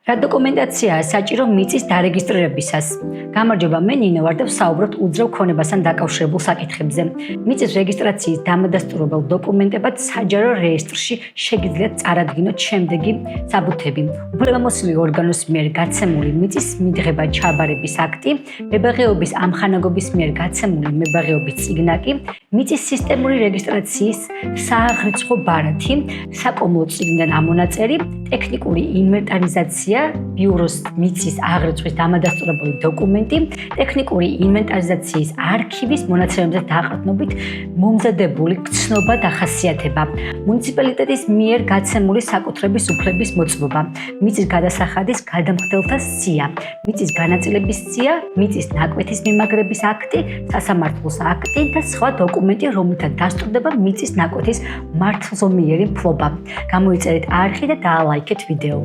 რა დოკუმენტაციაა საჭირო მიწის დარეგისტრირებისას? გამარჯობა, მე ნინო ვარ და ვსაუბრობთ უძრავ ქონებასთან დაკავშირებულ საკითხებზე. მიწის რეგისტრაციის დამადასტურებელ დოკუმენტებად საჯარო რეესტრში შეგიძლიათ წარადგინოთ შემდეგი საბუთები: უფლებამოსილი ორგანოს მიერ გაცემული მიწის მიღება ჩაბარების აქტი, მებაღეობის ამხანაგობის მიერ გაცემული მებაღეობის წიგნაკი, მიწის სისტემური რეგისტრაციის სააღრიცხვო ბარათი, საკომლო წიგნიდან ამონაწერი, ტექნიკური ინვენტარიზაცია, ბიუროს მიწის აღრიცხვის დამადასტურებელი დოკუმენტი, ტექნიკური ინვენტარიზაციის არქივის მონაცემებზე დაყრდნობით მომზადებული გცნობა დახასიათება, მუნიციპალიტეტის მიერ გაცემული საკუთრების უფლების მოწმობა, მიწის გადასახადის გადამხდელთა სია, მიწის განაწილების სია, მიწის ნაკვეთის მიმაგრების აქტი, სასამართლოს აქტი და სხვა დოკუმენტი, რომლითაც დასტურდება მიწის ნაკვეთის მართლზომიერი ფლობა. გამოიწერეთ არხი და დაალაიქეთ ვიდეო.